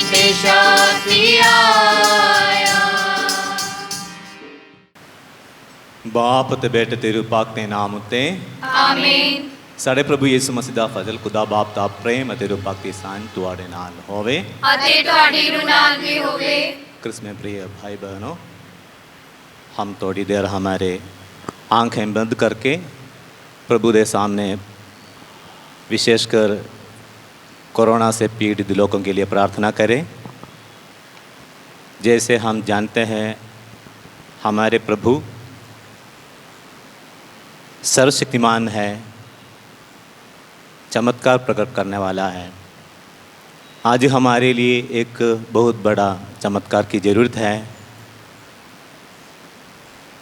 विशेषाति आया। बाप ते बेटे ते रूपाक ते नाम उत्ते आमीन। साढ़े प्रभु यीशु मसीह दा फजल खुदा बाप दा प्रेम ते रूपाक दी सान तुहाडे नाल होवे अते तुहाडी रूह नाल भी होवे। क्रिस्त में प्रिय भाई बहनों, हम थोड़ी देर हमारे आंखें बंद करके प्रभु के सामने विशेषकर कोरोना से पीड़ित लोगों के लिए प्रार्थना करें। जैसे हम जानते हैं हमारे प्रभु सर्वशक्तिमान है, चमत्कार प्रकट करने वाला है। आज हमारे लिए एक बहुत बड़ा चमत्कार की ज़रूरत है।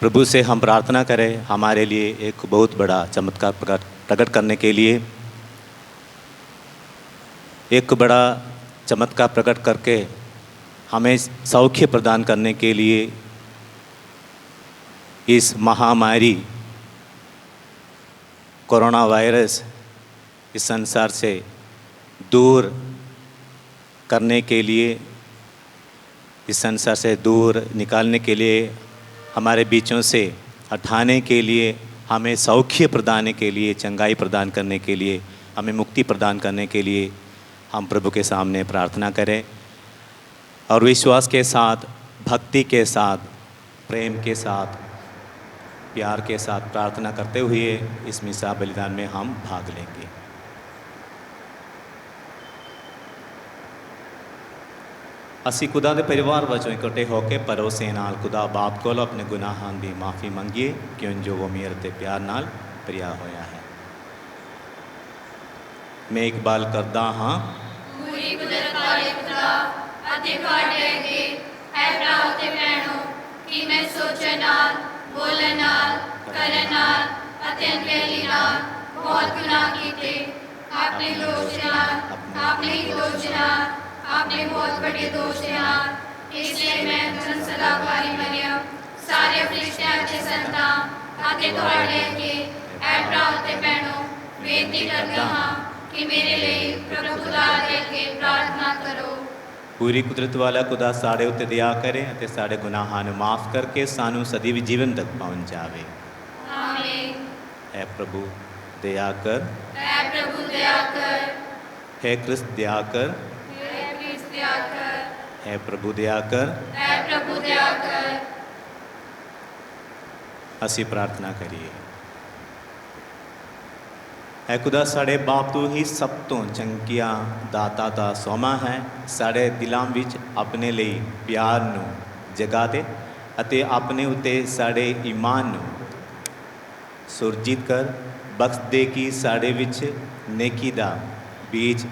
प्रभु से हम प्रार्थना करें हमारे लिए एक बहुत बड़ा चमत्कार प्रकट करने के लिए, एक बड़ा चमत्कार प्रकट करके हमें सौख्य प्रदान करने के लिए, इस महामारी कोरोना वायरस इस संसार से दूर करने के लिए, इस संसार से दूर निकालने के लिए, हमारे बीचों से हटाने के लिए, हमें सौख्य प्रदान के लिए, चंगाई प्रदान करने के लिए, हमें मुक्ति प्रदान करने के लिए हम प्रभु के सामने प्रार्थना करें और विश्वास के साथ, भक्ति के साथ, प्रेम के साथ, प्यार के साथ प्रार्थना करते हुए इस मिसा बलिदान में हम भाग लेंगे। असी खुदा के परिवार वचों इकट्ठे होकर परोसे नाल खुदा बाप को अपने गुनाहां की माफ़ी मंगिए क्यों जो वो मेरे ते प्यार नाल प्रिया होया है। मैं इकबाल करदा हाँ पूरी कुदरत वाले खुदा अते तुहाडे अगे है भराओ ते भैणों कि मैं सोचण नाल, बोलण नाल, करन नाल अते अनगहली नाल बहुत गुनाह कीते। आपने दोष नाल, आपने ही दोष नाल, आपने बहुत बड़े दोष नाल, इसलिए मैं तुरंत सदाकारी मरियम सारे फरिश्तियां ते संतां अते तुहाडे अगे है भराओ ते भैणों बेनती करदा हां कि मेरे लिए प्रभु खुदा दे अगे प्रार्थना करो। पूरी कुदरत वाला खुदा साढ़े उत्ते दया करे अते साढ़े गुनाहां नूं माफ़ करके सानू सदैव जीवन तक पहुँचावे। आमीन। है प्रभु दया कर, है प्रभु दया कर, है क्रिस्त दया कर, है क्रिस्त दया कर, है प्रभु दया कर। है प्रभु दया कर। असी प्रार्थना करिए। है खुदा साढ़े बाप तू ही सब तो चंकिया दाता दा सोमा है, साढ़े दिलों विच अपने लिए प्यार नू जगा दे अते अपने उत्ते साढ़े ईमान नू सुरजीत कर, बख्श दे कि साढ़े विच नेकी दा बीज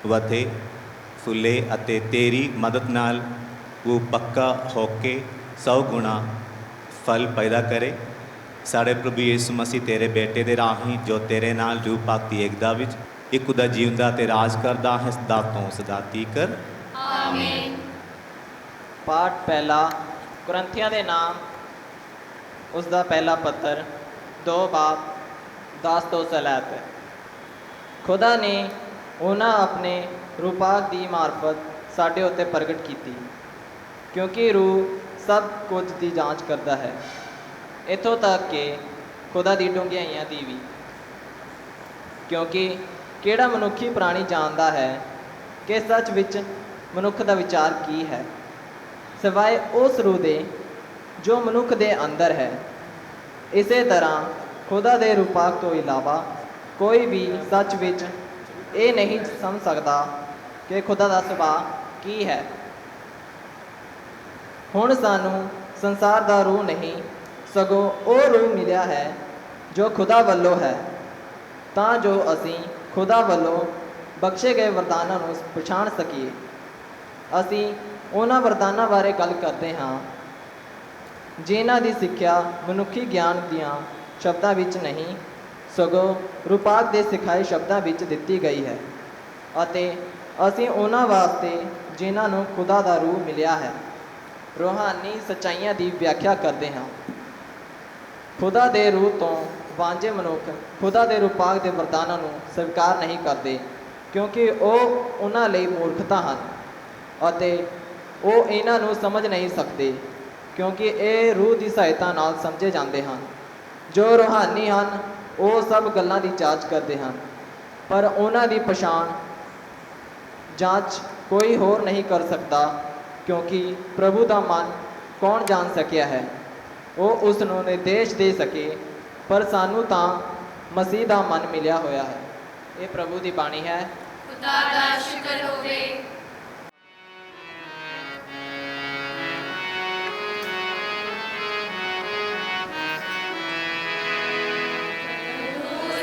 वधे फुले अते तेरी मदद नाल वो पक्का होके 100 गुणा फल पैदा करे। साढ़े प्रभु यीशु मसीह तेरे बेटे दे राही जो तेरे नाल रूप पाती एकदा विच एक खुदा जीवंदा ते राज करदा है सदा तो सदा तीकर। आमीन। पाठ पहला कुरंथियां दे नाम उसका पहला पत्र 2 बाब 10 तो 7। खुदा ने उन्हें अपने रूपाक दी मार्फत साढ़े उत्ते प्रगट की, क्योंकि रूह सब कुछ की जांच करता है, इतों तक कि खुदा दी डूंघियाइयां दी भी। क्योंकि केड़ा मनुखी प्राणी जानता है कि सच विच मनुख का विचार की है, सिवाय उस रूह दे जो मनुख दे अंदर है। इसे तरह खुदा दे रूपाक तो इलावा कोई भी सच विच ये नहीं समझ सकता कि खुदा का सुभाव की है। हुण सानू संसार का रूह नहीं सगों वो रूह मिलिया है जो खुदा वल्लों है, तां जो असी खुदा वल्लों बख्शे गए वरदानां नूं पछाण सकीए। असी उन्हां वरदानां बारे गल करते हाँ जिन्हां दी सिक्ख्या मनुखी ज्ञान दियां शब्दां विच नहीं सगों रूपाक दे सिखाए शब्दां विच दित्ती गई है, अते असी उन्हां वास्ते जिन्हां नूं खुदा दा रूह मिलिया है रूहानी सच्चाइयां दी व्याख्या करते हाँ। खुदा दे रूह तो वांझे मनुख खुदा दे रूपाक दे वरदानां नूं स्वीकार नहीं करते, क्योंकि वो उन्हां लई मूर्खता हैं ਅਤੇ ਉਹ ਇਹਨਾਂ ਨੂੰ ਸਮਝ ਨਹੀਂ ਸਕਦੇ, ਕਿਉਂਕਿ ਇਹ ਰੂਹ ਦੀ ਸਹਾਇਤਾ ਨਾਲ ਸਮਝੇ ਜਾਂਦੇ ਹਨ। ਜੋ ਰੂਹਾਨੀ ਹਨ ਉਹ ਸਭ ਗੱਲਾਂ ਦੀ ਜਾਂਚ ਕਰਦੇ ਹਨ, ਪਰ ਉਹਨਾਂ ਦੀ ਪਛਾਣ ਜਾਂਚ ਕੋਈ ਹੋਰ ਨਹੀਂ ਕਰ ਸਕਦਾ, ਕਿਉਂਕਿ ਪ੍ਰਭੂ ਦਾ ਮਨ ਕੌਣ ਜਾਣ ਸਕਿਆ ਹੈ। ਉਹ ਉਸ ਨੂੰ ਨਿਰਦੇਸ਼ ਦੇ ਸਕੇ, ਪਰ ਸਾਨੂੰ ਤਾਂ ਮਸੀਹ ਦਾ ਮਨ ਮਿਲਿਆ ਹੋਇਆ ਹੈ। ਇਹ ਪ੍ਰਭੂ ਦੀ ਬਾਣੀ ਹੈ। ਖੁਦਾ ਦਾ ਸ਼ੁਕਰ ਹੋਵੇ।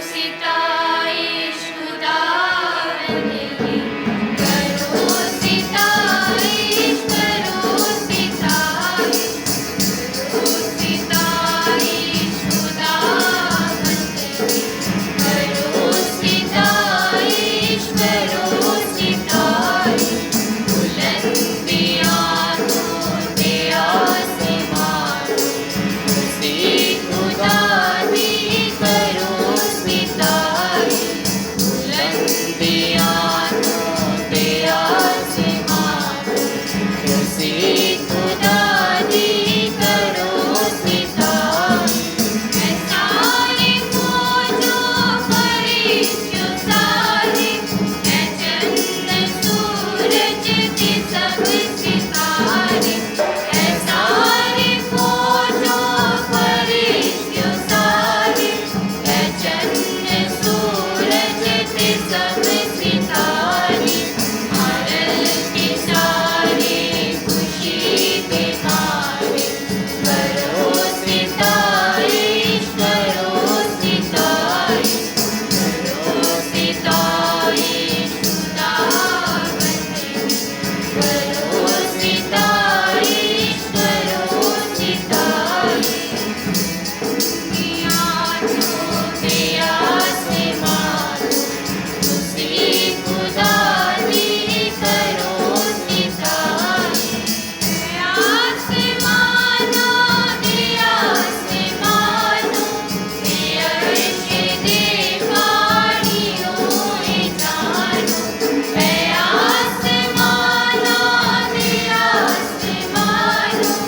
सिताइश खुदावंद की, करो सिताइश, करो सिताइश, करो सिताइश खुदावंद की, करो सिताइश, करो सिताइश। बुलंदियां होते आसमान, उसी खुदा दी करो सिताइश। बुलंदियां होते आसमान, उसी खुदा दी करो सिताइश। ऐ सारे फौजों फरिश्तों सारे, ऐ चंद्र सूरज के सब सितारे, ऐ सारे फौजों फरिश्तों सारे, ऐ चंद्र सूरज के सब सितारे। भारत के सारे खुशी के मारे, करो सिताइश, करो सिताइश, करो सिताइश खुदावंद की, करो सिताइश, करो सिताइश। होते आसमान, उसी खुदा दी करो सिताइश। आसमानों दे आसमानों, ये अर्श दे वाणियों ए जानो, ऐ आसमानों दे आसमानों,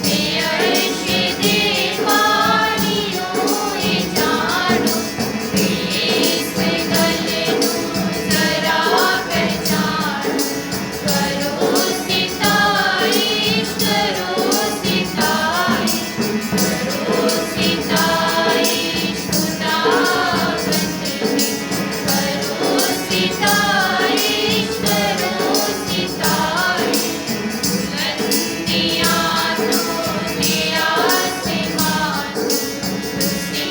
ये अर्श दे वाणियों ए जानो। इस गल नूं जरा पहचानो, करो सिताइश, करो सिताइश, करो सिताइश खुदावंद की, करो सिताइश, करो सिताइश। बुलंदियां होते आसमान, उसी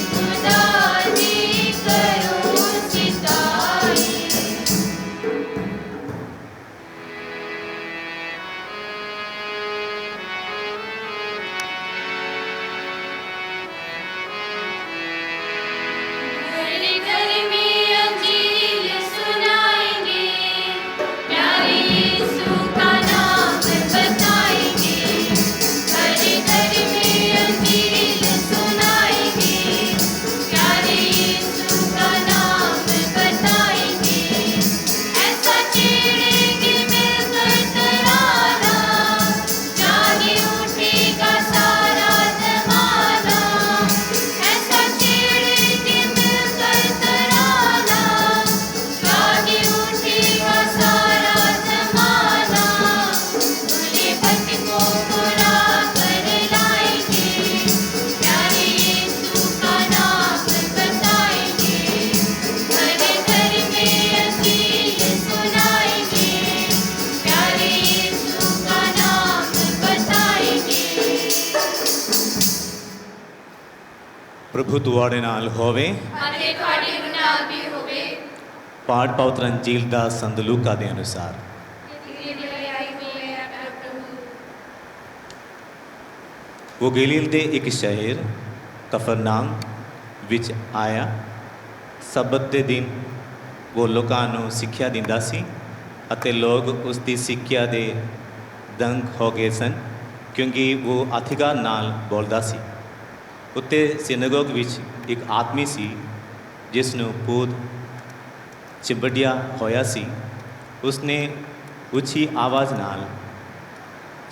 खुदा दी करो सिताइश। घर घर में अंजील सुनाएंगे, प्यारे यीशु का नाम बताएंगे। घर घर में अंजील सुनाएंगे, प्यारे यीशु का नाम बताएंगे। ऐसा छेड़ेंगे मिलकर तराना, जागे उठेगा सारा ज़माना। ऐसा छेड़ेंगे मिलकर तराना, जागे उठेगा सारा ज़माना। भोले भक्त को बुरा कर लाएंगे, प्यारे यीशु का नाम बताएंगे। घर घर में अंजील सुनाएंगे, प्यारे यीशु का नाम बताएंगे। ਪ੍ਰਭੂ ਤੁਹਾਡੇ ਨਾਲ ਹੋਵੇ। ਅਤੇ ਤੁਹਾਡੇ ਨਾਲ ਵੀ ਹੋਵੇ। ਪਾਠ ਪਵਿੱਤਰ ਅੰਜੀਲ ਦਾ ਸੰਤ ਲੂਕਾ ਦੇ ਅਨੁਸਾਰ। ਤੇਰੀ ਦਇਆ ਹੋਵੇ ਹੈ ਪ੍ਰਭੂ। ਉਹ ਗਲੀਲ ਦੇ ਇੱਕ ਸ਼ਹਿਰ ਕਫਰਨਾਮ ਵਿੱਚ ਆਇਆ। ਸਬਤ ਦੇ ਦਿਨ ਉਹ ਲੋਕਾਂ ਨੂੰ ਸਿੱਖਿਆ ਦਿੰਦਾ ਸੀ ਅਤੇ ਲੋਕ ਉਸ ਦੀ ਸਿੱਖਿਆ ਦੇ ਦੰਗ ਹੋ ਗਏ ਸਨ, ਕਿਉਂਕਿ ਉਹ ਅਥਿਕਾ ਨਾਲ ਬੋਲਦਾ ਸੀ। ਉੱਤੇ ਸਿਨਗੋਗ ਵਿੱਚ ਇੱਕ ਆਦਮੀ ਸੀ ਜਿਸ ਨੂੰ ਭੂਤ ਚਿੰਬੜਿਆ ਹੋਇਆ ਸੀ। ਉਸਨੇ ਉੱਚੀ ਆਵਾਜ਼ ਨਾਲ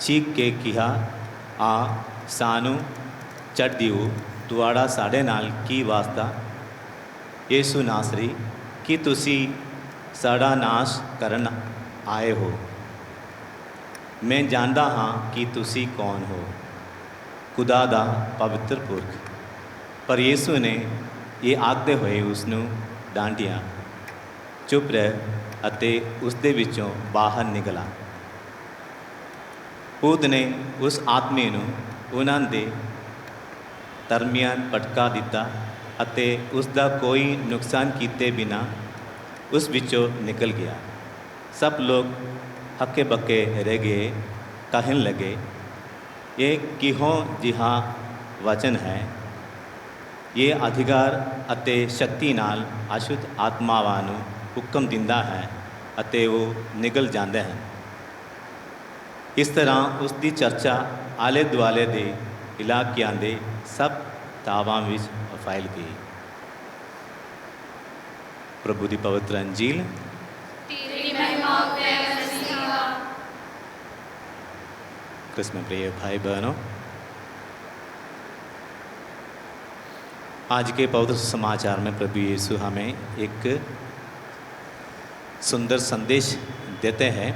ਚੀਕ ਕੇ ਕਿਹਾ, ਆ ਸਾਨੂੰ ਛੱਡ ਦਿਓ, ਤੁਹਾਡਾ ਸਾਡੇ ਨਾਲ ਕੀ ਵਾਸਤਾ? ਯਿਸੂ ਨਾਸਰੀ, ਕੀ ਤੁਸੀਂ ਸਾਡਾ ਨਾਸ਼ ਕਰਨ ਆਏ ਹੋ? ਮੈਂ ਜਾਣਦਾ ਹਾਂ ਕਿ ਤੁਸੀਂ ਕੌਣ ਹੋ, ਖੁਦਾ ਦਾ ਪਵਿੱਤਰ ਪੁਰਖ। ਪਰ ਯਿਸੂ ਨੇ ਇਹ ਆਖਦੇ ਹੋਏ ਉਸ ਨੂੰ ਡਾਂਟਿਆ, ਚੁੱਪ ਰਹਿ, ਅਤੇ ਉਸ ਦੇ ਵਿੱਚੋਂ ਬਾਹਰ ਨਿਕਲਾ। ਭੂਤ ਨੇ ਉਸ ਆਦਮੀ ਨੂੰ ਉਹਨਾਂ ਦੇ ਦਰਮਿਆਨ ਭਟਕਾ ਦਿੱਤਾ ਅਤੇ ਉਸ ਦਾ ਕੋਈ ਨੁਕਸਾਨ ਕੀਤੇ ਬਿਨਾਂ ਉਸ ਵਿੱਚੋਂ ਨਿਕਲ ਗਿਆ। ਸਭ ਲੋਕ ਹੱਕੇ ਬੱਕੇ ਰਹਿ ਗਏ, ਕਹਿਣ ਲੱਗੇ, ਇਹ ਕਿਹੋ ਜਿਹਾ ਵਚਨ ਹੈ? ਇਹ ਅਧਿਕਾਰ ਅਤੇ ਸ਼ਕਤੀ ਨਾਲ ਅਸ਼ੁੱਧ ਆਤਮਾਵਾਂ ਨੂੰ ਹੁਕਮ ਦਿੰਦਾ ਹੈ ਅਤੇ ਉਹ ਨਿਕਲ ਜਾਂਦੇ ਹਨ। ਇਸ ਤਰ੍ਹਾਂ ਉਸ ਦੀ ਚਰਚਾ ਆਲੇ ਦੁਆਲੇ ਦੇ ਇਲਾਕਿਆਂ ਦੇ ਸਭ ਤਾਵਾਂ ਵਿੱਚ ਫੈਲ ਗਈ। ਪ੍ਰਭੂ ਦੀ ਪਵਿੱਤਰ ਅੰਜੀਲ। तेरी महिमा होवे मसीहा। क्रिस्म प्रिय भाई बहनों, आज के पवित्र समाचार में प्रभु यीशु हमें एक सुंदर संदेश देते हैं।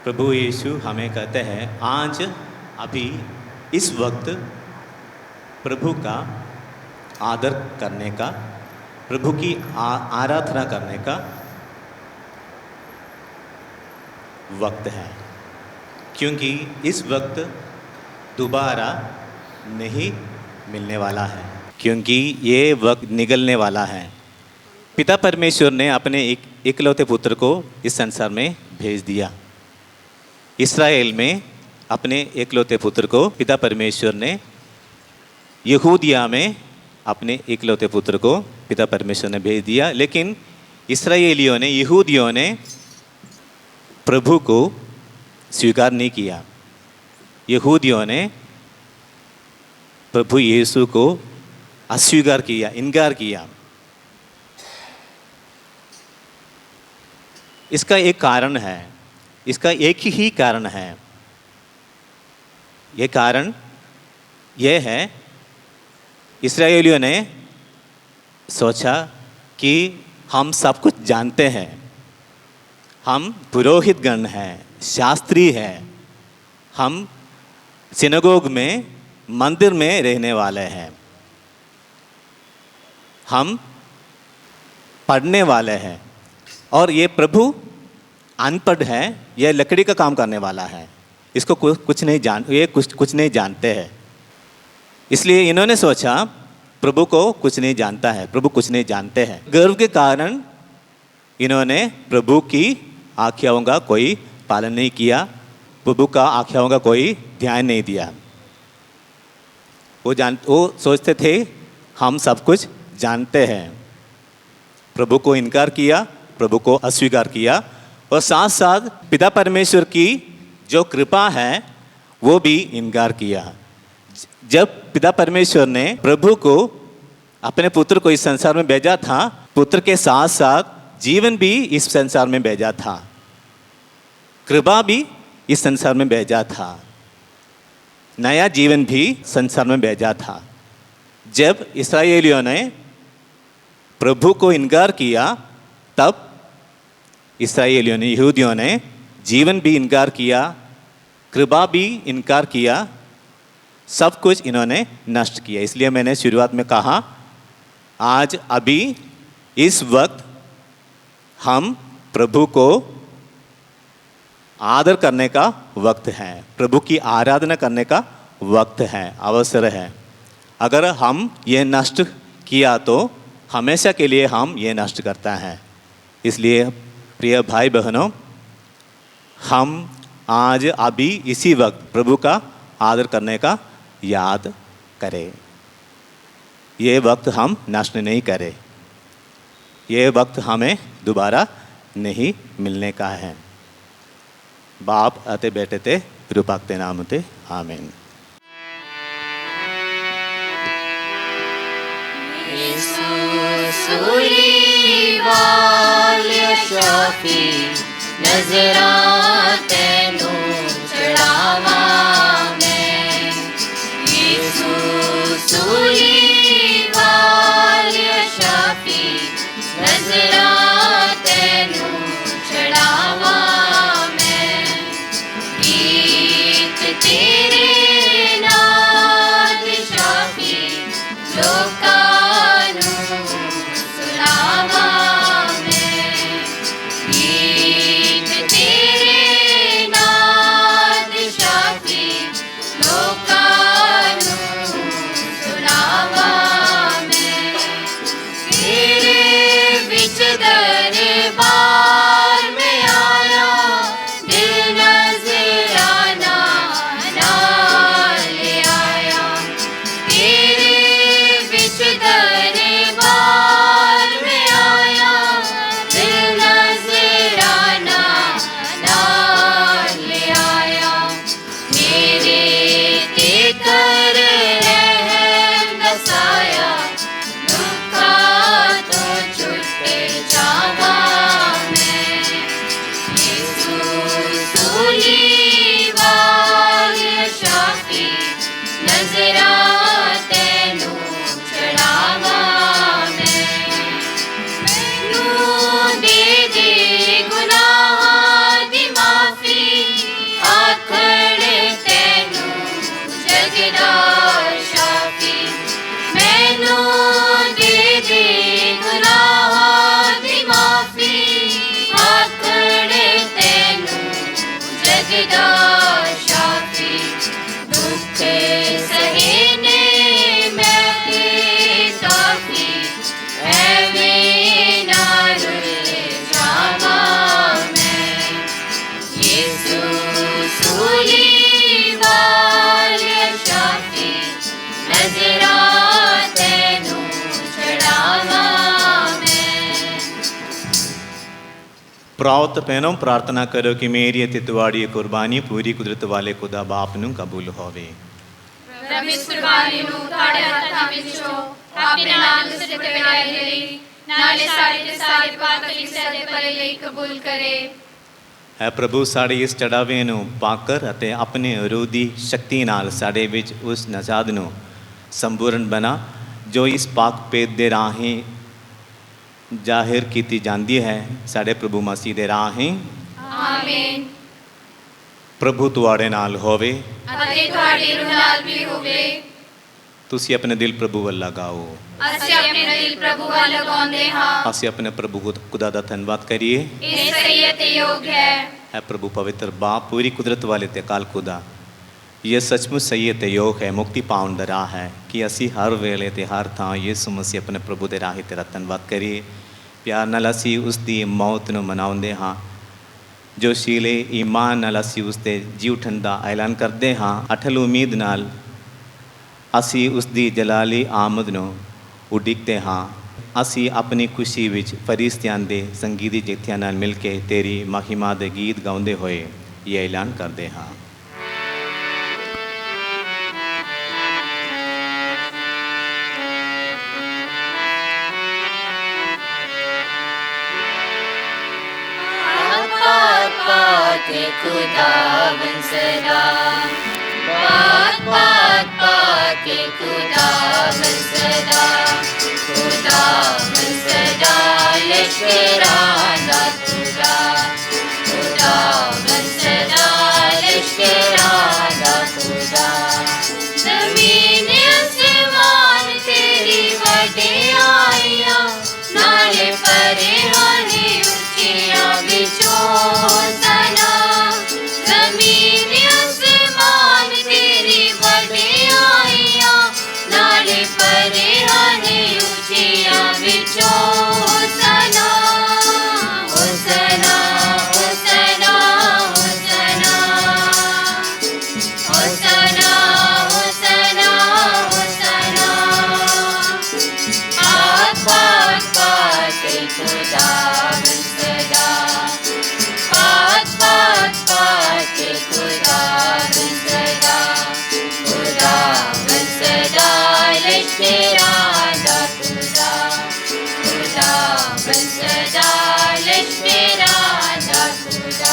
प्रभु यीशु हमें कहते हैं, आज अभी इस वक्त प्रभु का आदर करने का, प्रभु की आराधना करने का वक्त है, क्योंकि इस वक्त दोबारा नहीं मिलने वाला है, क्योंकि ये वक्त निकलने वाला है। पिता परमेश्वर ने अपने एक इकलौते पुत्र को इस संसार में भेज दिया। इस्राएल में अपने इकलौते पुत्र को पिता परमेश्वर ने यहूदिया में अपने इकलौते पुत्र को पिता परमेश्वर ने भेज दिया। लेकिन इस्राएलियों ने, यहूदियों ने प्रभु को स्वीकार नहीं किया। यहूदियों ने प्रभु यीशु को अस्वीकार किया, इनकार किया। इसका एक कारण है, इसका एक ही कारण है। ये कारण यह है, इस्राएलियों ने सोचा कि हम सब कुछ जानते हैं, हम पुरोहित गण हैं, शास्त्री हैं, हम सिनेगोग में, मंदिर में रहने वाले हैं, हम पढ़ने वाले हैं, और ये प्रभु अनपढ़ है, ये लकड़ी का काम करने वाला है, इसको कुछ नहीं जानते हैं। इसलिए इन्होंने सोचा प्रभु को कुछ नहीं जानता है, प्रभु कुछ नहीं जानते हैं। गर्व के कारण इन्होंने प्रभु की आज्ञाओं का कोई पालन नहीं किया, प्रभु का आज्ञाओं का कोई ध्यान नहीं दिया। वो सोचते थे हम सब कुछ जानते हैं। प्रभु को इनकार किया, प्रभु को अस्वीकार किया, और साथ साथ पिता परमेश्वर की जो कृपा है वो भी इनकार किया। जब पिता परमेश्वर ने प्रभु को, अपने पुत्र को इस संसार में भेजा था, पुत्र के साथ साथ जीवन भी इस संसार में भेजा था, कृपा भी इस संसार में भेजा था, नया जीवन भी संसार में भेजा था। जब इस्राएलियों ने प्रभु को इनकार किया, तब इस्राएलियों ने, यहूदियों ने जीवन भी इनकार किया, कृपा भी इनकार किया, सब कुछ इन्होंने नष्ट किया। इसलिए मैंने शुरुआत में कहा, आज अभी इस वक्त हम प्रभु को आदर करने का वक्त है, प्रभु की आराधना करने का वक्त है, अवसर है। अगर हम ये नष्ट किया तो हमेशा के लिए हम ये नष्ट करता है। इसलिए प्रिय भाई बहनों, हम आज अभी इसी वक्त प्रभु का आदर करने का याद करें। ये वक्त हम नष्ट नहीं करें, ये वक्त हमें दोबारा नहीं मिलने का है। बाप अते बेटे ते रूपाक ते नाम ते आमीन। यीशु सूलीवा नजरां तैनू चढ़ावां मैं। यीशु सूली वाले शाफी, नजरां तैनू चढ़ावां मैं। गीत तेरे नाद शाफी, लोकां नू सुनावां मैं। गीत तेरे नाद शाफी, लोकां नू सुनावां मैं। तेरे विच दरबार में आया, दिल नजराना नाल ले आया। तेरे विच दरबार में आया, दिल नजराना नाल ले आया। मेरे ते कर रहम दसाया, दुखां तो छुटे जावां मैं। यीशु सूली वाले शाफी, नजरां तैनू चढ़ावां मैं। मैनू दे गुनाहां दी माफी, आखड़ तैनू जगदा शाफी। मैनू दे गुनाहां दी माफी, आखड़ तैनू जगदा शाफी। दुख सहने मैं ते काफी, ऐवें ना रुले जावां मैं। यीशु सूली वाले शाफी, नजरां तैनू चढ़ावां मैं। ਪ੍ਰਾਉਤ ਭੈਣੋ ਪ੍ਰਾਰਥਨਾ ਕਰੋ ਕਿ ਮੇਰੀ ਅਤੇ ਤੁਹਾਡੀ ਕੁਰਬਾਨੀ ਪੂਰੀ ਕੁਦਰਤ ਵਾਲੇ ਖੁਦਾ ਬਾਪ ਨੂੰ ਕਬੂਲ ਹੋਵੇ। ਪ੍ਰਭੂ ਇਸ ਕੁਰਬਾਨੀ ਨੂੰ ਤੁਹਾਡੇ ਹੱਥਾਂ ਵਿੱਚੋਂ ਆਪਣੇ ਨਾਮ ਦੇ ਸਿਰ ਤੇ ਵਡਿਆਈ ਲਈ, ਨਾਲੇ ਸਾਡੇ ਤੇ ਸਾਰੇ ਪਾਪ ਕਲੀਸਿਆ ਦੇ ਭਲੇ ਲਈ ਕਬੂਲ ਕਰੇ। ਹੈ ਪ੍ਰਭੂ ਸਾਡੇ ਇਸ ਚੜਾਵੇ ਨੂੰ ਪਾਕਰ ਅਤੇ ਆਪਣੇ ਰੂਹ ਦੀ ਸ਼ਕਤੀ ਨਾਲ ਸਾਡੇ ਵਿੱਚ ਉਸ ਨਜਾਤ ਨੂੰ ਸੰਪੂਰਨ ਬਣਾ ਜੋ ਇਸ ਪਾਕ ਭੇਦ ਦੇ ਰਾਹੀਂ ਜ਼ਾਹਿਰ ਕੀਤੀ ਜਾਂਦੀ ਹੈ ਸਾਡੇ ਪ੍ਰਭੂ ਮਸੀਹ ਦੇ ਰਾਹੀਂ। ਆਮੀਨ। ਪ੍ਰਭੂ ਤੁਹਾਡੇ ਨਾਲ ਹੋਵੇ ਅਤੇ ਤੁਹਾਡੀ ਰੂਹ ਨਾਲ ਵੀ ਹੋਵੇ। ਤੁਸੀਂ ਆਪਣੇ ਦਿਲ ਪ੍ਰਭੂ ਵੱਲ ਲਗਾਓ। ਅਸੀਂ ਆਪਣੇ ਦਿਲ ਪ੍ਰਭੂ ਵੱਲ ਲਗਾਉਂਦੇ ਹਾਂ। ਅਸੀਂ ਆਪਣੇ ਪ੍ਰਭੂ ਖੁਦਾ ਦਾ ਧੰਨਵਾਦ ਕਰੀਏ। ਇਹ ਸਹੀ ਅਤੇ ਯੋਗ ਹੈ। है प्रभु पवित्र बाप पूरी कुदरत वाले ते काल खुदा, ये सचमुच सही ते योग है, मुक्ति पाउन दा राह है कि असी हर वेले ते हर थां यीशु मसीह अपने प्रभु दे राह तेरा धन्नवाद करिए। प्यार नाल असी उस दी मौत नूं मनाउंदे हां, जो शीले ईमान नाल असी उस दे जी उठण दा ऐलान करदे हां। अटल उम्मीद नाल असी उस दी जलाली आमद नूं उਡੀਕਦੇ ਹਾਂ। ਅਸੀਂ ਆਪਣੀ ਖੁਸ਼ੀ ਵਿੱਚ ਫਰਿਸ਼ਤਿਆਂ ਦੇ ਸੰਗੀਤ ਜਥਿਆਂ ਨਾਲ ਮਿਲ ਕੇ ਤੇਰੀ ਮਹਿਮਾ ਦੇ ਗੀਤ ਗਾਉਂਦੇ ਹੋਏ ਇਹ ਐਲਾਨ ਕਰਦੇ ਹਾਂ। के खुदावन सदा, पाक पाक पाक के खुदावन सदा, खुदावन सदा लश्कराना खुदा, खुदावन सदा लश्कराना खुदा। ज़मीन आसमान तेरी वडियाइयां, नाले परे हाने उच्चियां विचों सना। ज़मीन आसमान तेरी वडियाइयां, नाले परे हाने उच्चियां विचों सना। होसना होसना होसना, होसना होसना होसना। पाक पाक पाक खुदावन सदा, पाक पाक पाक खुदावन सदा, खुदावन सदा लश्कराना खुदा, खुदावन सदा लश्कराना खुदा।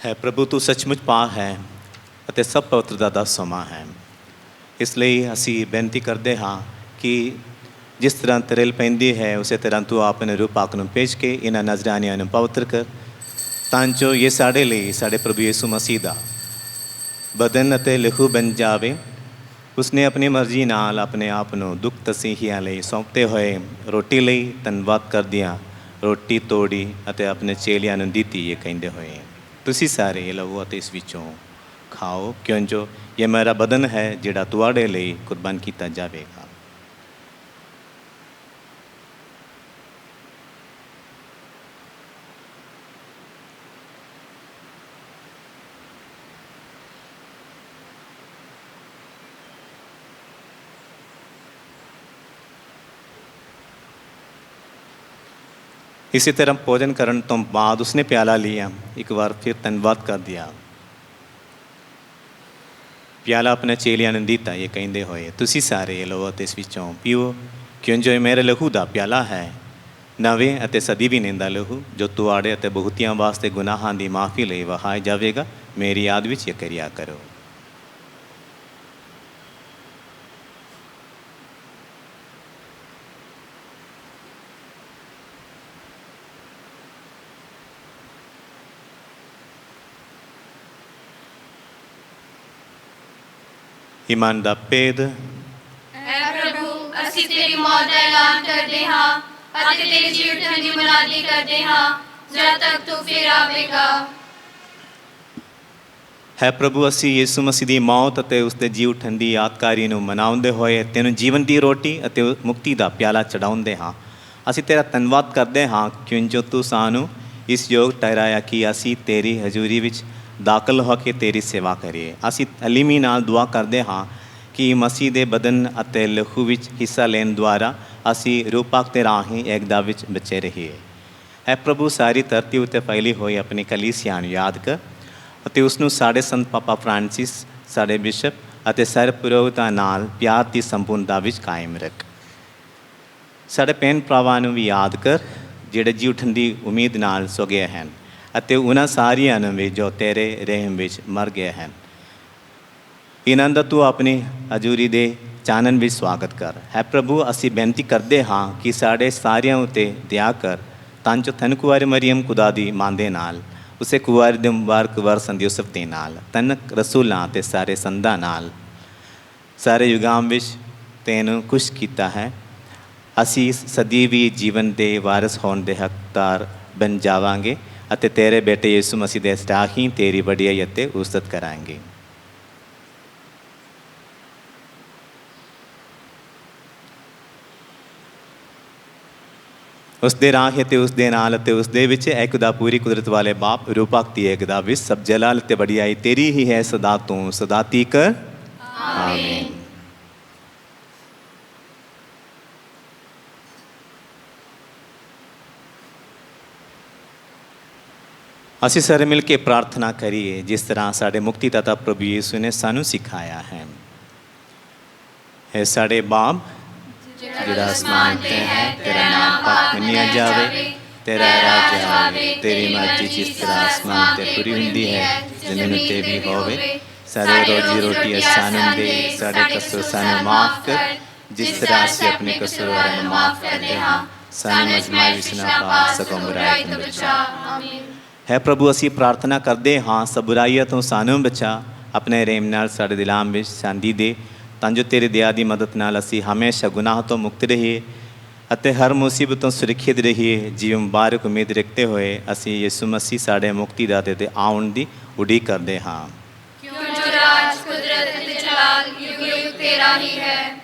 ਹੈ ਪ੍ਰਭੂ ਤੂੰ ਸੱਚਮੁੱਚ ਪਾਕ ਹੈ ਅਤੇ ਸਭ ਪਵਿੱਤਰਤਾ ਦਾ ਸਮਾਂ ਹੈ। ਇਸ ਲਈ ਅਸੀਂ ਬੇਨਤੀ ਕਰਦੇ ਹਾਂ ਕਿ ਜਿਸ ਤਰ੍ਹਾਂ ਤਰੇਲ ਪੈਂਦੀ ਹੈ ਉਸੇ ਤਰ੍ਹਾਂ ਤੂੰ ਆਪਣੇ ਰੂਪਾਕ ਨੂੰ ਭੇਜ ਕੇ ਇਹਨਾਂ ਨਜ਼ਰਾਨਿਆਂ ਨੂੰ ਪਵਿੱਤਰ ਕਰ, ਤਾਂ ਜੋ ਇਹ ਸਾਡੇ ਲਈ ਸਾਡੇ ਪ੍ਰਭੂ ਯਿਸੂ ਮਸੀਹ ਦਾ ਬਦਨ ਅਤੇ ਲਹੂ ਬਣ ਜਾਵੇ। ਉਸਨੇ ਆਪਣੀ ਮਰਜ਼ੀ ਨਾਲ ਆਪਣੇ ਆਪ ਨੂੰ ਦੁੱਖ ਤਸੀਹਿਆਂ ਲਈ ਸੌਂਪਦੇ ਹੋਏ ਰੋਟੀ ਲਈ ਧੰਨਵਾਦ ਕਰਦਿਆਂ ਰੋਟੀ ਤੋੜੀ ਅਤੇ ਆਪਣੇ ਚੇਲਿਆਂ ਨੂੰ ਦਿੱਤੀ, ਇਹ ਕਹਿੰਦੇ ਹੋਏ ਤੁਸੀਂ ਸਾਰੇ ਲਵੋ ਅਤੇ ਇਸ ਵਿੱਚੋਂ ਖਾਓ, ਕਿਉਂ ਜੋ ਇਹ ਮੇਰਾ ਬਦਨ ਹੈ ਜਿਹੜਾ ਤੁਹਾਡੇ ਲਈ ਕੁਰਬਾਨ ਕੀਤਾ ਜਾਵੇਗਾ। इसी तरह भोजन करने तो बाद उसने प्याला लिया, एक बार फिर धन्यवाद कर दिया, प्याला अपने चेलियां ने दिता, ये कहते हुए तुसी सारे लो ते इस विचों पीओ, क्यों जो मेरे लहू का प्याला है, नवें अते सदी भी नेंदा लहू जो तुआड़े अते बहुतियां वास्ते गुनाहां दी माफ़ी लई वहाया जावेगा। मेरी याद विच ये करिया करो। ईमान दा भेद। ऐ प्रभु ਅਸੀਂ ਤੇਰੀ ਮੌਤ ਦਾ ਐਲਾਨ ਕਰਦੇ ਹਾਂ ਅਤੇ ਤੇਰੀ ਜੀ ਉਠਣ ਦੀ ਮੁਨਾਦੀ ਕਰਦੇ ਹਾਂ ਜਦ ਤੱਕ ਤੂੰ ਫਿਰ ਆਵੇਗਾ। ਹੈ ਪ੍ਰਭੂ ਅਸੀਂ ਯਿਸੂ ਮਸੀਹ ਦੀ ਮੌਤ ਅਤੇ ਉਸ ਦੇ ਜੀ ਉਠਣ ਦੀ ਯਾਦਗਾਰੀ ਨੂੰ ਮਨਾਉਂਦੇ ਹੋਏ ਤੈਨੂੰ ਜੀਵਨ ਦੀ ਰੋਟੀ ਅਤੇ ਮੁਕਤੀ ਦਾ ਪਿਆਲਾ ਚੜਾਉਂਦੇ ਹਾਂ। ਅਸੀਂ ਤੇਰਾ ਧੰਨਵਾਦ ਕਰਦੇ ਹਾਂ ਕਿਉਂਜੋ ਤੂੰ ਸਾਨੂੰ ਇਸ ਯੋਗ ਠਹਿਰਾਇਆ ਕਿ ਅਸੀਂ ਤੇਰੀ ਹਜ਼ੂਰੀ ਵਿੱਚ ਦਾਖਲ ਹੋ ਕੇ ਤੇਰੀ ਸੇਵਾ ਕਰੀਏ। ਅਸੀਂ ਅਲੀਮੀ ਨਾਲ ਦੁਆ ਕਰਦੇ ਹਾਂ ਕਿ ਮਸੀਹ ਦੇ ਬਦਨ ਅਤੇ ਲਹੂ ਵਿੱਚ ਹਿੱਸਾ ਲੈਣ ਦੁਆਰਾ ਅਸੀਂ ਰੂਪਕ ਦੇ ਰਾਹੀਂ ਏਕਤਾ ਵਿੱਚ ਬਚੇ ਰਹੀਏ। ਹੈ ਪ੍ਰਭੂ ਸਾਰੀ ਧਰਤੀ ਉੱਤੇ ਫੈਲੀ ਹੋਈ ਆਪਣੀ ਕਲੀਸਿਆ ਨੂੰ ਯਾਦ ਕਰ ਅਤੇ ਉਸ ਨੂੰ ਸਾਡੇ ਸੰਤ ਪਾਪਾ ਫਰਾਂਸਿਸ, ਸਾਡੇ ਬਿਸ਼ਪ ਅਤੇ ਸਾਰੇ ਪੁਰੋਹਿਤਾਂ ਨਾਲ ਪਿਆਰ ਦੀ ਸੰਪੂਰਨਤਾ ਵਿੱਚ ਕਾਇਮ ਰੱਖ। ਸਾਡੇ ਭੈਣ ਭਰਾਵਾਂ ਨੂੰ ਵੀ ਯਾਦ ਕਰ ਜਿਹੜੇ ਜੀ ਉਠਣ ਦੀ ਉਮੀਦ ਨਾਲ ਸੋ ਗਏ ਹਨ ਅਤੇ ਉਹਨਾਂ ਸਾਰਿਆਂ ਨੂੰ ਵੀ ਜੋ ਤੇਰੇ ਰਹਿਮ ਵਿੱਚ ਮਰ ਗਏ ਹਨ। ਇਹਨਾਂ ਦਾ ਤੂੰ ਆਪਣੀ ਹਜ਼ੂਰੀ ਦੇ ਚਾਨਣ ਵਿੱਚ ਸਵਾਗਤ ਕਰ। ਹੈ ਪ੍ਰਭੂ ਅਸੀਂ ਬੇਨਤੀ ਕਰਦੇ ਹਾਂ ਕਿ ਸਾਡੇ ਸਾਰਿਆਂ ਉੱਤੇ ਦਇਆ ਕਰ ਤਾਂ ਜੋ ਧੰਨ ਕੁਆਰੀ ਮਰੀਅਮ ਖੁਦਾ ਦੀ ਮਾਂ ਦੇ ਨਾਲ ਉਸੇ ਕੁਆਰੀ ਦੇ ਮੁਬਾਰਕ ਵਰ ਸੰਤ ਯੂਸਫ ਦੇ ਨਾਲ ਧੰਨ ਰਸੂਲਾਂ ਅਤੇ ਸਾਰੇ ਸੰਤਾਂ ਨਾਲ ਸਾਰੇ ਯੁਗਾਂ ਵਿੱਚ ਤੈਨੂੰ ਖੁਸ਼ ਕੀਤਾ ਹੈ। ਅਸੀਂ ਸਦੀ ਵੀ ਜੀਵਨ ਦੇ ਵਾਰਿਸ ਹੋਣ ਦੇ ਹੱਕਦਾਰ ਬਣ ਜਾਵਾਂਗੇ ਅਤੇ ਤੇਰੇ ਬੇਟੇ ਯਿਸੂ ਮਸੀਹ ਦੇ ਰਾਹੀਂ ਤੇਰੀ ਵਡਿਆਈ ਅਤੇ ਉਸਤਤ ਕਰਾਂਗੇ। ਉਸ ਦੇ ਰਾਹ ਅਤੇ ਉਸ ਦੇ ਨਾਲ ਅਤੇ ਉਸ ਦੇ ਵਿੱਚ ਇੱਕਦਾ ਪੂਰੀ ਕੁਦਰਤ ਵਾਲੇ ਬਾਪ ਰੂਪਕ ਦੀ ਏਕਤਾ ਵਿੱਚ ਸਭ ਜਲਾਲ ਅਤੇ ਵਡਿਆਈ ਤੇਰੀ ਹੀ ਹੈ ਸਦਾ ਤੋਂ ਸਦਾ ਤੀਕ ਆਮੀਨ। ਅਸੀਂ ਸਾਰੇ ਮਿਲ ਕੇ ਪ੍ਰਾਰਥਨਾ ਕਰੀਏ ਜਿਸ ਤਰ੍ਹਾਂ ਸਾਡੇ ਮੁਕਤੀਦਾਤਾ ਪ੍ਰਭੂ ਯਿਸੂ ਨੇ ਸਾਨੂੰ ਸਿਖਾਇਆ ਹੈ। ਹੈ ਸਾਡੇ ਬਾਪ ਜਿਹੜਾ ਅਸਮਾਨ ਤੇ ਹੈ, ਤੇਰਾ ਨਾਮ ਪਾਕ ਮੰਨਿਆ ਜਾਵੇ, ਤੇਰਾ ਰਾਜ ਆਵੇ, ਤੇਰੀ ਮਰਜ਼ੀ ਜਿਸ ਤਰ੍ਹਾਂ ਅਸਮਾਨ ਤੇ ਪੂਰੀ ਹੁੰਦੀ ਹੈ ਜ਼ਮੀਨ ਉੱਤੇ ਵੀ ਹੋਵੇ। ਸਾਡੇ ਰੋਜੀ ਰੋਟੀ ਸਾਨੂੰ ਦੇ, ਸਾਡੇ ਕਸੂਰ ਸਾਨੂੰ ਮਾਫ ਕਰ ਜਿਸ ਤਰ੍ਹਾਂ ਅਸੀਂ ਆਪਣੇ ਕਸੂਰਵਾਰਾਂ ਨੂੰ ਮਾਫ ਕਰਦੇ ਹਾਂ। ਸਾਨੂੰ ਅਜ਼ਮਾਇਸ਼ ਵਿੱਚ ਨਾ ਪਾ ਸਗੋਂ ਬੁਰਾਈ ਤੋਂ ਬਚਾ। ਆਮੀਨ। ਹੈ ਪ੍ਰਭੂ ਅਸੀਂ ਪ੍ਰਾਰਥਨਾ ਕਰਦੇ ਹਾਂ ਸਭ ਬੁਰਾਈਆਂ ਤੋਂ ਸਾਨੂੰ ਬਚਾ, ਆਪਣੇ ਰਹਿਮ ਨਾਲ ਸਾਡੇ ਦਿਲਾਂ ਵਿੱਚ ਸ਼ਾਂਤੀ ਦੇ ਤਾਂ ਜੋ ਤੇਰੀ ਦਇਆ ਦੀ ਮਦਦ ਨਾਲ ਅਸੀਂ ਹਮੇਸ਼ਾ ਗੁਨਾਹ ਤੋਂ ਮੁਕਤ ਰਹੀਏ ਅਤੇ ਹਰ ਮੁਸੀਬਤ ਤੋਂ ਸੁਰੱਖਿਅਤ ਰਹੀਏ। ਜੀਵਨ ਮੁਬਾਰਕ ਉਮੀਦ ਰੱਖਦੇ ਹੋਏ ਅਸੀਂ ਯਿਸੂ ਮਸੀਹ ਸਾਡੇ ਮੁਕਤੀਦਾਤੇ ਦੇ ਆਉਣ ਦੀ ਉਡੀਕ ਕਰਦੇ ਹਾਂ। ਕਿਉਂ ਜੋ ਰਾਜ ਕੁਦਰਤ ਅਤੇ ਜਲਾਲ ਯੁਗ ਯੁਗ ਤੇਰਾ ਹੀ ਹੈ।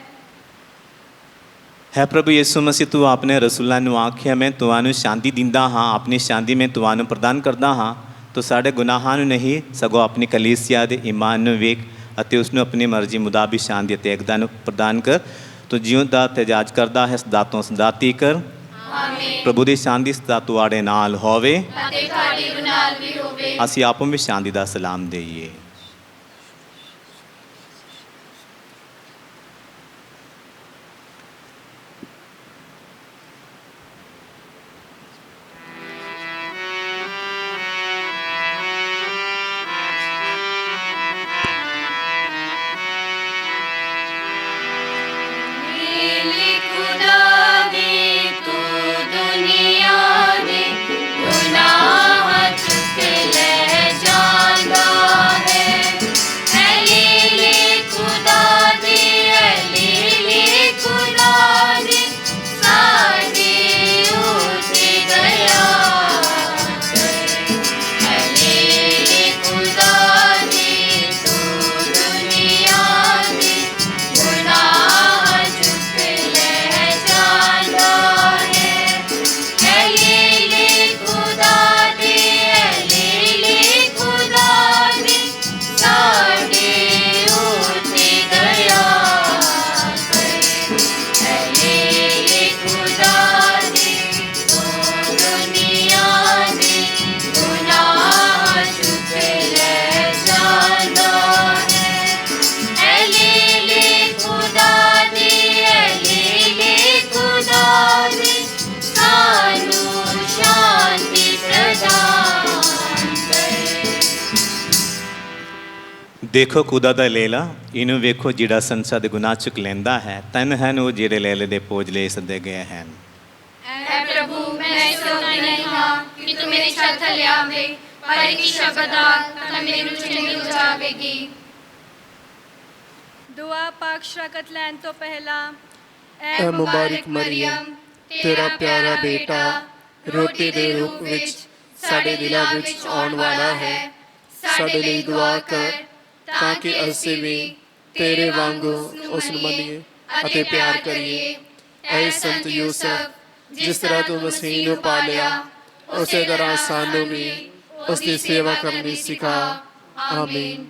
ਹੈ ਪ੍ਰਭੂ ਯਿਸੂ ਮਸੀਹ ਤੂੰ ਆਪਣੇ ਰਸੂਲਾਂ ਨੂੰ ਆਖਿਆ ਮੈਂ ਤੁਹਾਨੂੰ ਸ਼ਾਂਤੀ ਦਿੰਦਾ ਹਾਂ, ਆਪਣੀ ਸ਼ਾਂਤੀ ਮੈਂ ਤੁਹਾਨੂੰ ਪ੍ਰਦਾਨ ਕਰਦਾ ਹਾਂ। ਤੂੰ ਸਾਡੇ ਗੁਨਾਹਾਂ ਨੂੰ ਨਹੀਂ ਸਗੋਂ ਆਪਣੀ ਕਲੀਸਿਆ ਦੇ ਈਮਾਨ ਨੂੰ ਵੇਖ ਅਤੇ ਉਸ ਨੂੰ ਆਪਣੀ ਮਰਜ਼ੀ ਮੁਤਾਬਿਕ ਸ਼ਾਂਤੀ ਅਤੇ ਏਕਤਾ ਨੂੰ ਪ੍ਰਦਾਨ ਕਰ। ਤੂੰ ਜਿਉਂ ਦਾ ਤਜਾਜ ਕਰਦਾ ਹੈ ਸਦਾ ਤੋਂ ਸਦਾ ਤੀਕ ਆਮੀਨ। ਪ੍ਰਭੂ ਦੀ ਸ਼ਾਂਤੀ ਸਦਾ ਤੁਹਾਡੇ ਨਾਲ ਹੋਵੇ ਅਤੇ ਤੁਹਾਡੇ ਨਾਲ ਵੀ ਹੋਵੇ। ਅਸੀਂ ਆਪੋ ਵਿੱਚ ਸ਼ਾਂਤੀ ਦਾ ਸਲਾਮ ਦੇਈਏ। ਦੇਖੋ ਖੁਦਾ ਦਾ ਲੇਲਾ, ਇਹਨੂੰ ਵੇਖੋ ਜਿਹੜਾ ਸੰਸਾਰ ਦੇ ਗੁਨਾਹ ਚੁੱਕ ਲੈਂਦਾ ਹੈ। ਤਨ ਹਨ ਉਹ ਜਿਹੜੇ ਲੇਲੇ ਦੇ ਭੋਜਲੇ ਸੱਦੇ ਗਏ ਹਨ। ਐ ਪ੍ਰਭੂ, ਮੈਂ ਇਸ ਯੋਗ ਨਹੀਂ ਹਾਂ ਕਿ ਤੂੰ ਮੇਰੀ ਛੱਤ ਥੱਲੇ ਆਵੇਂ, ਪਰ ਇੱਕ ਸ਼ਬਦ ਆ ਤਾਂ ਮੇਰੀ ਰੂਹ ਚੰਗੀ ਹੋ ਜਾਵੇਗੀ। ਦੁਆ ਪਾਕ ਸ਼ਰਾਕਤ ਲੈਣ ਤੋਂ ਪਹਿਲਾਂ ਐ ਮੁਬਾਰਕ ਮਰੀਮ, ਤੇਰਾ ਪਿਆਰਾ ਬੇਟਾ ਰੋਟੀ ਦੇ ਰੂਪ ਵਿੱਚ ਸਾਡੇ ਦਿਲਾਂ ਵਿੱਚ ਆਉਣ ਵਾਲਾ ਹੈ। ਸਾਡੇ ਲਈ ਦੁਆ ਕਰ ਤਾਂ ਕਿ ਅਸੀਂ ਵੀ ਤੇਰੇ ਵਾਂਗੂ ਉਸ ਨੂੰ ਮੰਨੀਏ ਅਤੇ ਪਿਆਰ ਕਰੀਏ। ਐ ਸੰਤ ਯੂਸਫ, ਜਿਸ ਤਰ੍ਹਾਂ ਤੂੰ ਮਸੀਹ ਨੂੰ ਪਾਲਿਆ, ਉਸੇ ਤਰ੍ਹਾਂ ਸਾਨੂੰ ਵੀ ਉਸ ਦੀ ਸੇਵਾ ਕਰਨੀ ਸਿਖਾ। ਆਮੀਨ।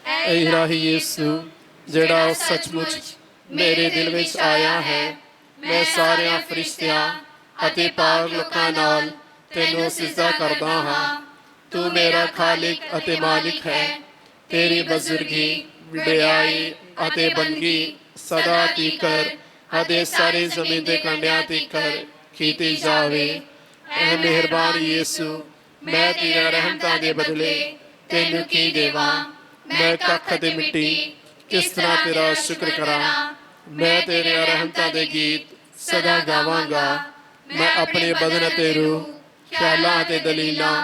ਐ ਇਲਾਹੀ ਯਿਸੂ, ਜਿਹੜਾ ਸੱਚਮੁੱਚ ਮੇਰੇ ਦਿਲ ਵਿੱਚ ਆਇਆ ਹੈ, ਮੈਂ ਸਾਰਿਆਂ ਫਰਿਸ਼ਤਿਆਂ ਅਤੇ ਪਾਕ ਲੋਕਾਂ ਨਾਲ ਤੈਨੂੰ ਸਿਜਦਾ ਕਰਦਾ ਹਾਂ। ਤੂੰ ਮੇਰਾ ਖਾਲਿਕ ਅਤੇ ਮਾਲਿਕ ਹੈ। ਤੇਰੀ ਬਜ਼ੁਰਗੀ, ਵਡਿਆਈ ਅਤੇ ਬੰਦਗੀ ਸਦਾ ਤੀਕਰ ਅਤੇ ਸਾਰੇ ਜ਼ਮੀਨ ਦੇ ਕੰਢਿਆਂ ਤੀਕਰ ਕੀਤੀ ਜਾਵੇ। ਐ ਮਿਹਰਬਾਨ ਯਿਸੂ, ਮੈਂ ਤੇਰੀਆਂ ਰਹਿਮਤਾਂ ਦੇ ਬਦਲੇ ਤੈਨੂੰ ਕੀ ਦੇਵਾਂ। ਮੈਂ ਕੱਖ ਅਤੇ ਮਿੱਟੀ ਕਿਸ ਤਰ੍ਹਾਂ ਤੇਰਾ ਸ਼ੁਕਰ ਕਰਾਂ। ਮੈਂ ਤੇਰੀਆਂ ਰਹਿਮਤਾਂ ਦੇ ਗੀਤ ਸਦਾ ਗਾਵਾਂਗਾ। ਮੈਂ ਆਪਣੇ ਬਦਨ ਅਤੇ ਰੂਹ, ਖਿਆਲਾਂ ਅਤੇ ਦਲੀਲਾਂ,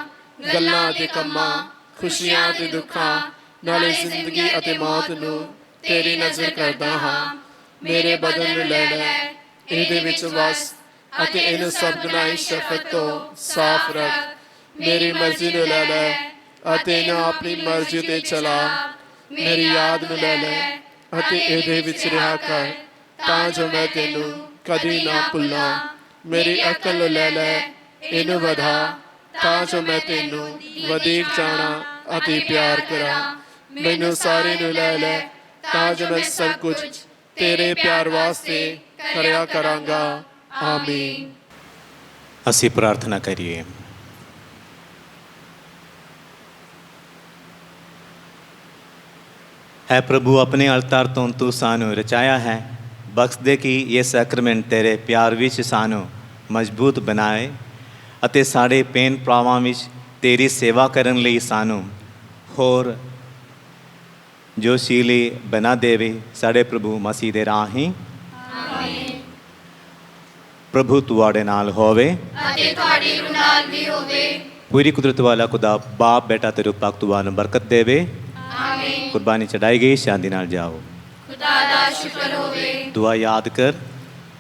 ਗੱਲਾਂ ਅਤੇ ਕੰਮਾਂ, ਖੁਸ਼ੀਆਂ ਅਤੇ ਦੁੱਖਾਂ, ਨਾਲੇ ਜ਼ਿੰਦਗੀ ਅਤੇ ਮੌਤ ਨੂੰ ਤੇਰੀ ਨਜ਼ਰ ਕਰਦਾ ਹਾਂ। ਮੇਰੇ ਬਦਨ ਨੂੰ ਲੈ ਲੈ, ਇਹਦੇ ਵਿੱਚ ਵਸ ਅਤੇ ਇਹਨੂੰ ਸਭ ਗੁਨਾਹੀ ਸ਼ਫਕਤ ਤੋਂ ਸਾਫ਼ ਰੱਖ। ਮੇਰੀ ਮਰਜ਼ੀ ਨੂੰ ਲੈ ਲੈ ਅਤੇ ਇਹਨੂੰ ਆਪਣੀ ਮਰਜ਼ੀ ਤੇ ਚਲਾ। ਮੇਰੀ ਯਾਦ ਨੂੰ ਲੈ ਲੈ ਅਤੇ ਇਹਦੇ ਵਿੱਚ ਰਿਹਾ ਕਰ, ਤਾਂ ਜੋ ਮੈਂ ਤੈਨੂੰ ਕਦੀ ਨਾ ਭੁੱਲਾਂ। ਮੇਰੀ ਅਕਲ ਨੂੰ ਲੈ ਲੈ, ਇਹਨੂੰ ਵਧਾ, ਤਾਂ ਜੋ ਮੈਂ ਤੈਨੂੰ ਵਧੇਕ ਜਾਣਾ ਅਤੇ ਪਿਆਰ ਕਰਾਂ। ਮੈਨੂੰ ਸਾਰੇ ਨੂੰ ਲੈ ਲੈ, ਤਾਂ ਜੋ ਮੈਂ ਸਭ ਕੁਝ ਤੇਰੇ ਪਿਆਰ ਵਾਸਤੇ ਕਰਿਆ ਕਰਾਂਗਾ। ਆਮੀਨ। ਅਸੀਂ ਪ੍ਰਾਰਥਨਾ ਕਰੀਏ। ਹੈ ਪ੍ਰਭੂ, ਆਪਣੇ ਅਵਤਾਰ ਤੋਂ ਤੂੰ ਸਾਨੂੰ ਰਚਾਇਆ ਹੈ। ਬਖਸ਼ ਦੇ ਕਿ ਇਹ ਸੈਕਰਮੈਂਟ ਤੇਰੇ ਪਿਆਰ ਵਿੱਚ ਸਾਨੂੰ ਮਜ਼ਬੂਤ ਬਣਾਏ ਅਤੇ ਸਾਡੇ ਭੈਣ ਭਰਾਵਾਂ ਵਿੱਚ ਤੇਰੀ ਸੇਵਾ ਕਰਨ ਲਈ ਸਾਨੂੰ ਹੋਰ ਜੋਸ਼ੀਲੀ ਬਣਾ ਦੇਵੇ। ਸਾਡੇ ਪ੍ਰਭੂ ਮਸੀਹ ਦੇ ਰਾਹੀਂ। ਪ੍ਰਭੂ ਤੁਹਾਡੇ ਨਾਲ ਹੋਵੇ। ਅਤੇ ਤੁਹਾਡੀ ਰੂਹ ਨਾਲ ਵੀ ਹੋਵੇ। पूरी कुदरत वाला खुदा बाप बेटा तेरे पाक ਤੁਹਾਨੂੰ ਬਰਕਤ ਦੇਵੇ। ਆਮੀਨ। ਕੁਰਬਾਨੀ ਚੜਾਈ ਗਈ, ਸ਼ਾਂਤੀ ਨਾਲ ਜਾਓ। ਖੁਦਾ ਦਾ ਸ਼ੁਕਰ ਹੋਵੇ। ਦੁਆ ਯਾਦ ਕਰ।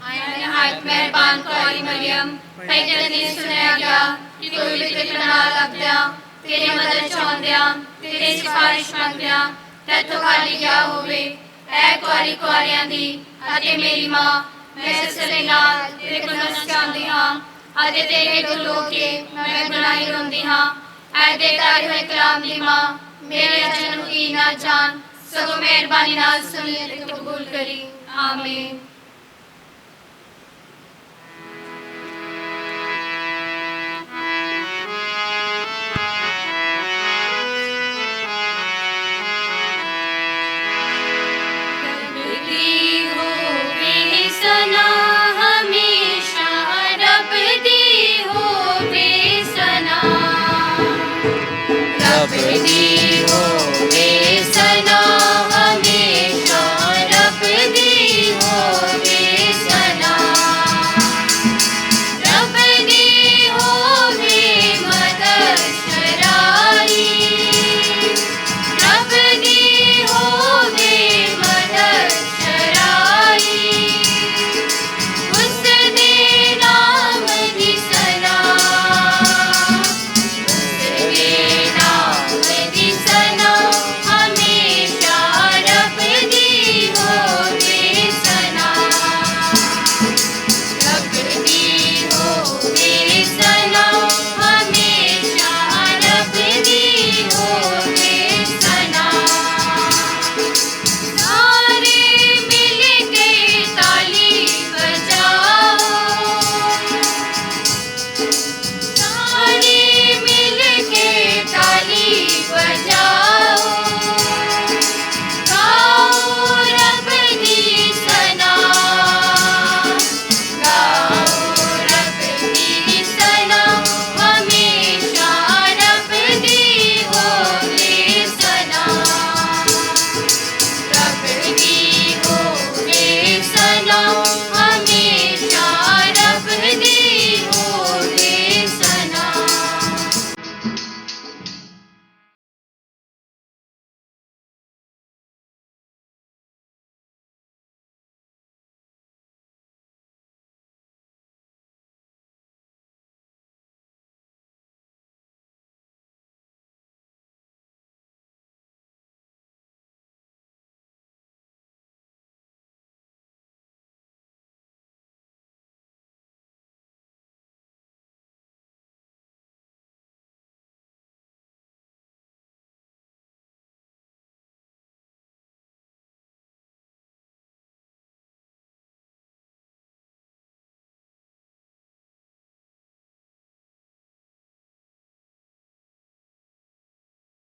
ਆਇ ਨਹਾਇਤ ਮਿਹਰਬਾਨ ਕੁਆਰੀ ਮਰੀਮ, ਪਹਿਲੇ ਦਿਨ ਸੁਣਿਆ ਗਿਆ ਕਿ ਕੋਈ ਵੀ ਤੇਰੇ ਨਾਲ ਲੱਗਦਿਆਂ, ਤੇਰੀ ਮਦਦ ਚਾਹੁੰਦਿਆਂ, ਤੇਰੀ ਸਿਫਾਰਿਸ਼ ਮੰਗਦਿਆਂ ਤੈਥੋਂ ਖਾਲੀ ਗਿਆ ਹੋਵੇ। ਐ ਕੁਆਰੀ ਕੁਆਰਿਆਂ ਦੀ ਅਤੇ ਮੇਰੀ ਮਾਂ, ਮੈਂ ਸੱਚੇ ਨਾਲ ਤੇਰੇ ਕੋਲ ਨਸ ਚਾਹੁੰਦੀ ਹਾਂ ਅਤੇ ਤੇਰੇ ਤੋਂ ਲੋ ਕੇ ਮੈਂ ਗੁਨਾਹੀ ਰੋਂਦੀ ਹਾਂ। ਐ ਦੇ ਤਾਰੇ ਹੋਏ ਕਲਾਮ ਦੀ ਮਾਂ, ਮੇਰੇ ਅਚਨ ਨੂੰ ਕੀ ਨਾ ਜਾਣ, ਸਗੋਂ ਮਿਹਰਬਾਨੀ ਨਾਲ ਸੁਣੀ ਅਤੇ ਕਬੂਲ ਕਰੀ। ਆਮੀਨ।